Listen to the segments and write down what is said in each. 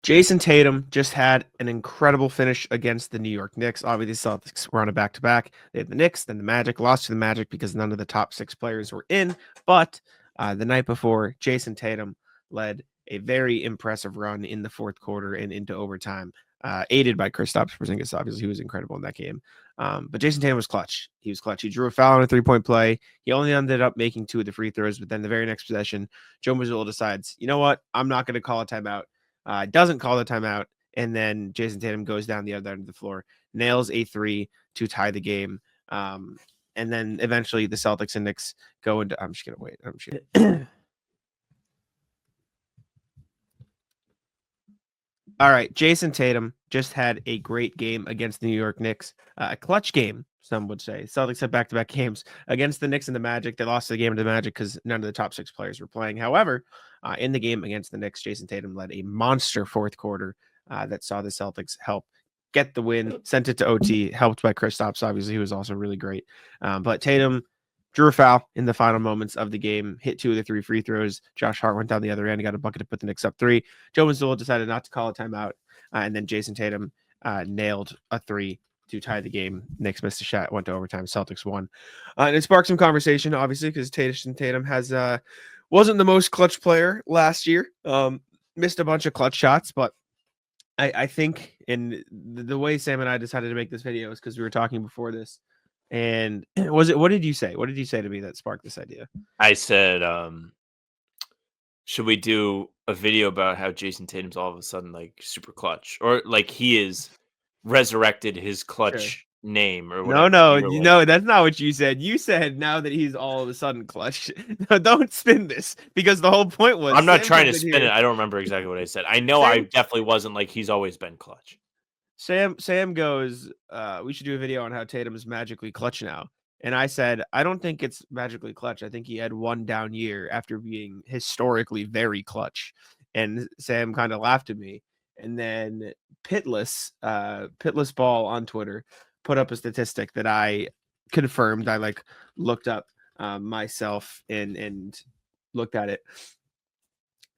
Jayson Tatum just had an incredible finish against the New York Knicks. Obviously, the Celtics were on a back-to-back. They had the Knicks, then the Magic, lost to the Magic because none of the top 6 players were in. But the night before, Jayson Tatum led a very impressive run in the fourth quarter and into overtime, aided by Kristaps Porzingis. Obviously, he was incredible in that game. But Jayson Tatum was clutch. He was clutch. He drew a foul on a three-point play. He only ended up making 2 of the free throws, but then the very next possession, Joe Mazzulla decides, you know what? I'm not going to call a timeout. Doesn't call the timeout, and then Jayson Tatum goes down the other end of the floor, nails a 3 to tie the game. And then eventually the Celtics and Knicks go into. I'm just gonna wait. I'm just gonna. All right, Jayson Tatum just had a great game against the New York Knicks. A clutch game, some would say. Celtics had back-to-back games against the Knicks and the Magic. They lost the game to the Magic because none of the top 6 players were playing. However, in the game against the Knicks, Jayson Tatum led a monster fourth quarter that saw the Celtics help get the win, sent it to OT, helped by Kristaps. Obviously, he was also really great. But Tatum drew a foul in the final moments of the game, hit 2 of the 3 free throws. Josh Hart went down the other end and got a bucket to put the Knicks up 3. Joe Mazzulla decided not to call a timeout, and then Jayson Tatum nailed a 3 to tie the game. Knicks missed a shot, went to overtime. Celtics won. And it sparked some conversation, obviously, because Tatum has wasn't the most clutch player last year. Missed a bunch of clutch shots, but I think in the way Sam and I decided to make this video is because we were talking before this. And what did you say? What did you say to me that sparked this idea? I said, should we do a video about how Jayson Tatum's all of a sudden like super clutch, or like he is resurrected his clutch name or whatever? You were like, No, that's not what you said. You said now that he's all of a sudden clutch. No, don't spin this because the whole point was I'm not Sam trying comes to in spin it. here. I don't remember exactly what I said. I know I Sam definitely wasn't like he's always been clutch. Sam goes, we should do a video on how Tatum is magically clutch now. And I said, I don't think it's magically clutch. I think he had one down year after being historically very clutch. And Sam kind of laughed at me. And then Pitless Ball on Twitter put up a statistic that I confirmed. I like looked up myself and looked at it.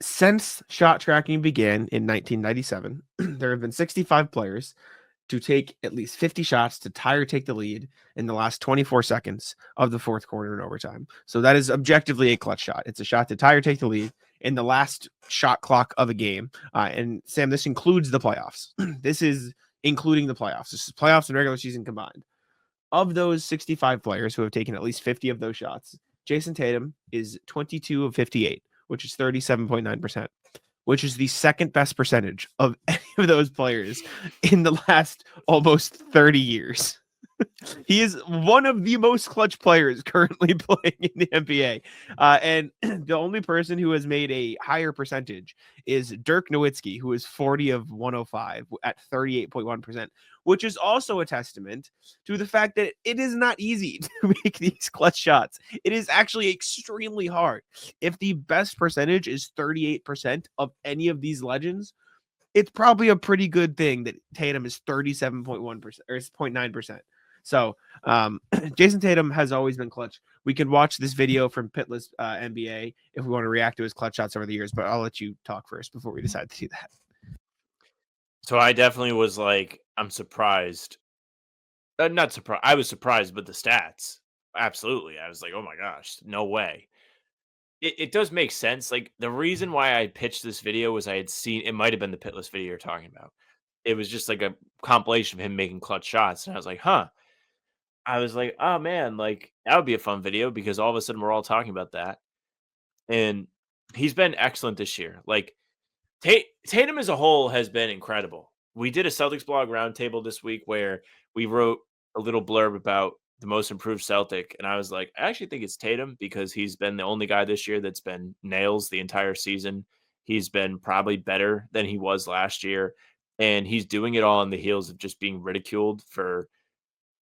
Since shot tracking began in 1997, there have been 65 players to take at least 50 shots to tie or take the lead in the last 24 seconds of the fourth quarter and overtime. So that is objectively a clutch shot. It's a shot to tie or take the lead in the last shot clock of a game. And Sam, this includes the playoffs. This is including the playoffs. This is playoffs and regular season combined. Of those 65 players who have taken at least 50 of those shots, Jayson Tatum is 22 of 58, which is 37.9%, which is the second best percentage of any of those players in the last almost 30 years. He is one of the most clutch players currently playing in the NBA. And the only person who has made a higher percentage is Dirk Nowitzki, who is 40 of 105 at 38.1%, which is also a testament to the fact that it is not easy to make these clutch shots. It is actually extremely hard. If the best percentage is 38% of any of these legends, it's probably a pretty good thing that Tatum is 37.1% or 0.9%. So Jayson Tatum has always been clutch. We can watch this video from Pitless NBA if we want to react to his clutch shots over the years, but I'll let you talk first before we decide to do that. So I definitely was like, I'm surprised. Not surprised. I was surprised, but the stats, absolutely. I was like, oh my gosh, no way. It does make sense. Like the reason why I pitched this video was I had seen it might have been the pitless video you're talking about. It was just like a compilation of him making clutch shots, and I was like, huh. I was like, oh man, like that would be a fun video because all of a sudden we're all talking about that, and he's been excellent this year. Like Tatum as a whole has been incredible. We did a Celtics blog roundtable this week where we wrote a little blurb about the most improved Celtic, and I was like, I actually think it's Tatum because he's been the only guy this year that's been nails the entire season. He's been probably better than he was last year, and he's doing it all on the heels of just being ridiculed for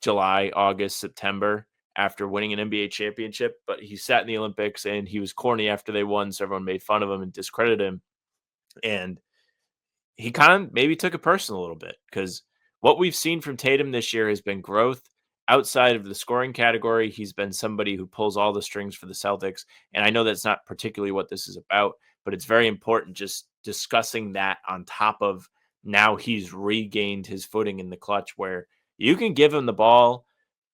July, August, September after winning an NBA championship. But he sat in the Olympics and he was corny after they won, so everyone made fun of him and discredited him. And he kind of maybe took it personal a little bit because what we've seen from Tatum this year has been growth outside of the scoring category. He's been somebody who pulls all the strings for the Celtics. And I know that's not particularly what this is about, but it's very important just discussing that on top of now he's regained his footing in the clutch where you can give him the ball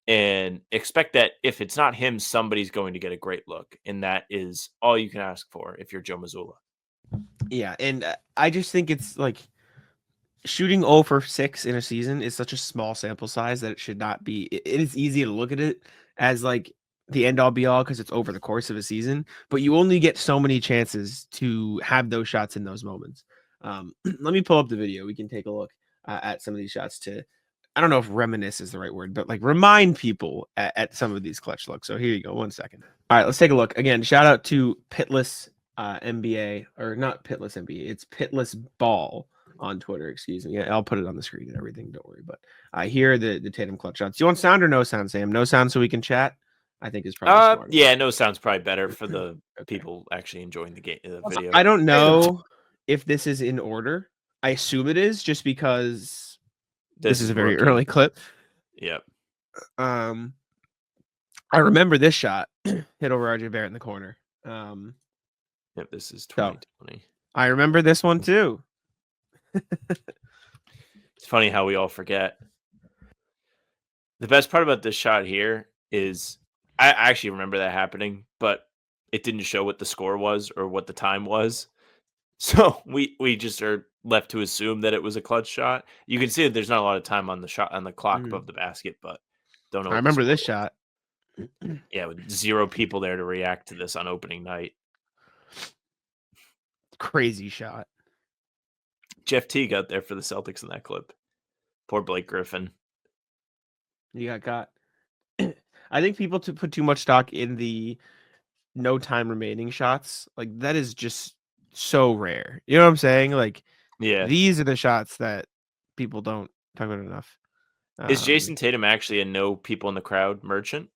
and expect that if it's not him, somebody's going to get a great look. And that is all you can ask for if you're Joe Mazzulla. Yeah, and I just think it's like shooting 0 for 6 in a season is such a small sample size that it should not be. It is easy to look at it as like the end all be all because it's over the course of a season, but you only get so many chances to have those shots in those moments. Let me pull up the video. We can take a look at some of these shots to, I don't know if reminisce is the right word, but like remind people at some of these clutch looks. So here you go. 1 second. All right, let's take a look. Again, shout out to Pitless NBA, or not Pitless NBA. It's Pitless Ball on Twitter. Excuse me. Yeah, I'll put it on the screen and everything. Don't worry. But I hear the Tatum clutch shots. Do you want sound or no sound, Sam? No sound so we can chat. I think is probably smart. Yeah, no sounds probably better for the Okay. people actually enjoying the game, the Also, video. I don't know if this is in order. I assume it is just because this is a very rookie. early clip. Yep. I remember this shot hit over RJ Barrett in the corner. Yep, this is 2020. I remember this one too. It's funny how we all forget. The best part about this shot here is I actually remember that happening, but it didn't show what the score was or what the time was. So we just are left to assume that it was a clutch shot. You can see that there's not a lot of time on the shot on the clock above the basket, but don't know. I What remember the this score was. shot. Yeah, with 0 people there to react to this on opening night. Crazy shot. Jeff T got there for the Celtics in that clip. Poor Blake Griffin. You got caught. I think people put too much stock in the no time remaining shots. Like that is just so rare. You know what I'm saying? Like, yeah, these are the shots that people don't talk about enough. Is Jayson Tatum actually a no people in the crowd merchant?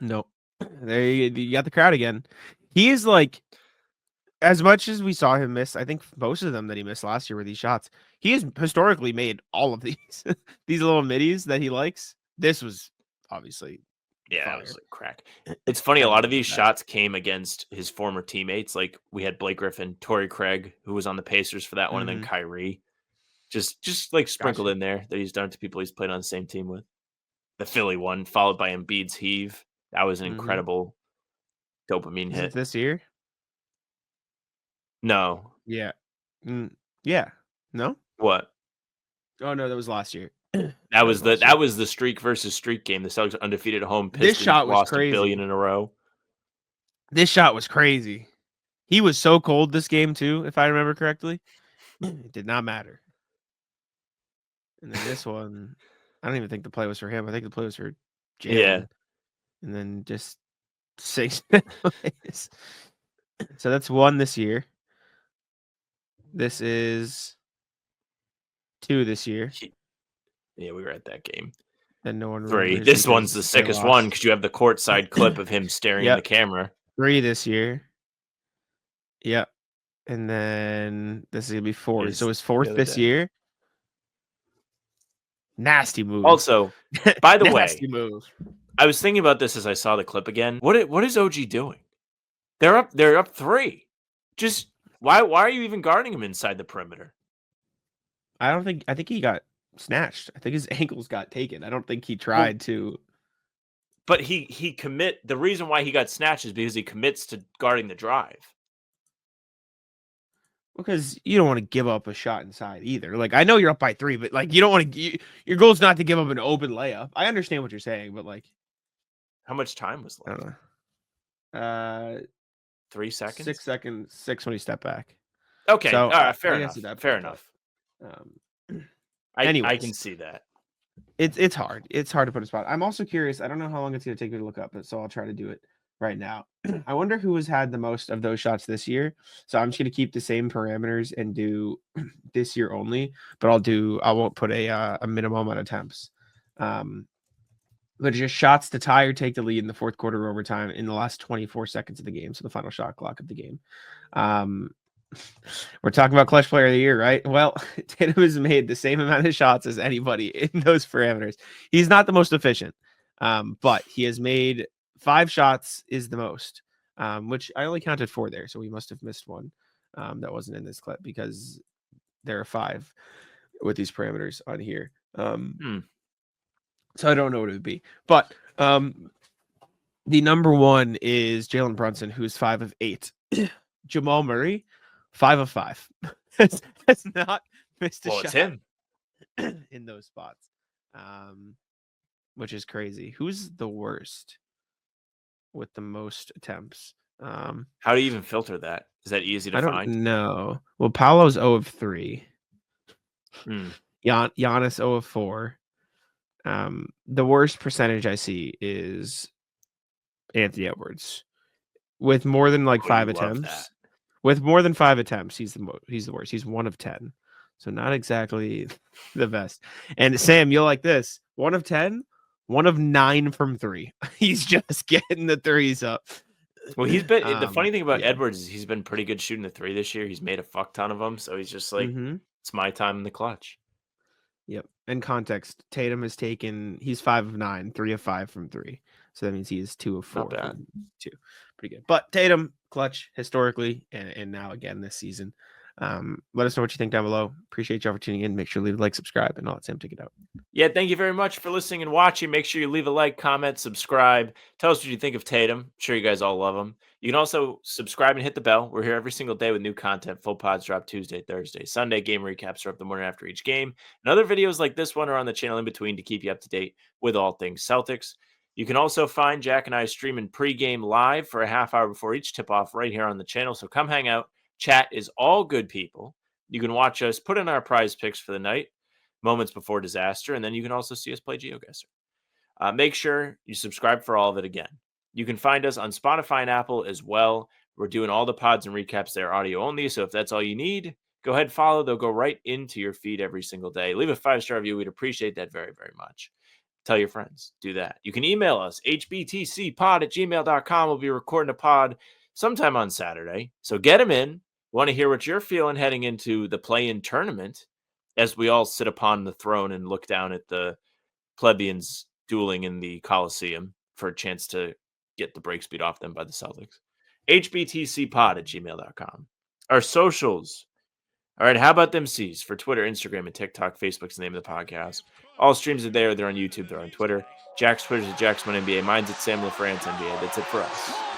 Nope. There you got the crowd again. He is like, as much as we saw him miss, I think most of them that he missed last year were these shots. He has historically made all of these these little middies that he likes. This was obviously it was like crack. It's funny, a lot of these shots came against his former teammates. Like we had Blake Griffin, Torrey Craig, who was on the Pacers for that one, and then Kyrie. Just like sprinkled in there that he's done to people he's played on the same team with. The Philly one, followed by Embiid's heave. That was an incredible dopamine hit. This year? No. Yeah. Yeah. No? What? Oh no, that was last year. That was the streak versus streak game. The Celtics undefeated at home. Pistons this shot was lost crazy. $1 billion in a row. This shot was crazy. He was so cold this game too, if I remember correctly. It did not matter. And then this one, I don't even think the play was for him. I think the play was for Jalen. Yeah. And then just 6 plays. So that's 1 this year. This is 2 this year. Yeah, we were at that game. And no one 3. This one's the sickest one because you have the courtside clip of him staring at the camera. 3 this year. Yep. And then this is gonna be 4. So it's 4th this year. Nasty move. Also, by the way, nasty move. I was thinking about this as I saw the clip again. What is OG doing? They're up 3. Just why are you even guarding him inside the perimeter? I think he got snatched. I think his ankles got taken. I don't think he tried to. But the reason why he got snatched is because he commits to guarding the drive. Because you don't want to give up a shot inside either. Like, I know you're up by 3, but like, you don't want to. Your goal is not to give up an open layup. I understand what you're saying, but like, how much time was left? I don't know. 3 seconds. 6 seconds. 6 when you step back. Okay. So, fair enough. Fair enough. I can see that. It's hard. It's hard to put a spot. I'm also curious. I don't know how long it's going to take me to look up, but so I'll try to do it right now. I wonder who has had the most of those shots this year. So I'm just going to keep the same parameters and do this year only, but I won't put a minimum on attempts. But just shots to tie or take the lead in the fourth quarter overtime in the last 24 seconds of the game. So the final shot clock of the game. We're talking about clutch player of the year, right? Well, Tatum has made the same amount of shots as anybody in those parameters. He's not the most efficient, but he has made 5 shots is the most. which I only counted 4 there, so we must have missed one that wasn't in this clip because there are 5 with these parameters on here. So I don't know what it would be. But the number 1 is Jalen Brunson, who's 5 of 8. Jamal Murray, 5 of 5. has not missed a Well, it's shot him. in those spots, which is crazy. Who's the worst with the most attempts? How do you even filter that? Is that easy to I don't find? know. Well, Paolo's 0 of 3. Hmm. Giannis 0 of 4. The worst percentage I see is Anthony Edwards with more than like Oh, you 5 love that. attempts. With more than 5 attempts, he's the worst. He's 1 of 10. So not exactly the best. And Sam, you'll like this. 1 of 10, 1 of 9 from 3. He's just getting the threes up. Well, he's been the funny thing about Yeah. Edwards is he's been pretty good shooting the 3 this year. He's made a fuck ton of them, so he's just like, Mm-hmm. it's my time in the clutch. Yep. In context, Tatum has taken, he's 5 of 9, 3 of 5 from 3. So that means he is 2 of 4 Not bad. from 2. Pretty good. But Tatum, clutch historically, and now again this season. Let us know what you think down below. Appreciate y'all for tuning in. Make sure to leave a like, subscribe, and I'll let Sam take it out. Yeah, thank you very much for listening and watching. Make sure you leave a like, comment, subscribe. Tell us what you think of Tatum. I'm sure you guys all love him. You can also subscribe and hit the bell. We're here every single day with new content. Full pods drop Tuesday, Thursday, Sunday. Game recaps are up the morning after each game. And other videos like this one are on the channel in between to keep you up to date with all things Celtics. You can also find Jack and I streaming pregame live for a half hour before each tip-off right here on the channel. So come hang out. Chat is all good people. You can watch us put in our prize picks for the night, moments before disaster, and then you can also see us play GeoGuessr. Make sure you subscribe for all of it again. You can find us on Spotify and Apple as well. We're doing all the pods and recaps there audio only, so if that's all you need, go ahead and follow. They'll go right into your feed every single day. Leave a 5-star review. We'd appreciate that very, very much. Tell your friends. Do that. You can email us, hbtcpod@gmail.com. We'll be recording a pod sometime on Saturday, so get them in. Want to hear what you're feeling heading into the play-in tournament as we all sit upon the throne and look down at the plebeians dueling in the Coliseum for a chance to get the break speed off them by the Celtics. hbtcpod@gmail.com. Our socials. All right, how about them C's for Twitter, Instagram, and TikTok? Facebook's the name of the podcast. All streams are there. They're on YouTube. They're on Twitter. Jack's Twitter's at Jacksman NBA. Mine's at Sam LaFrance NBA. That's it for us.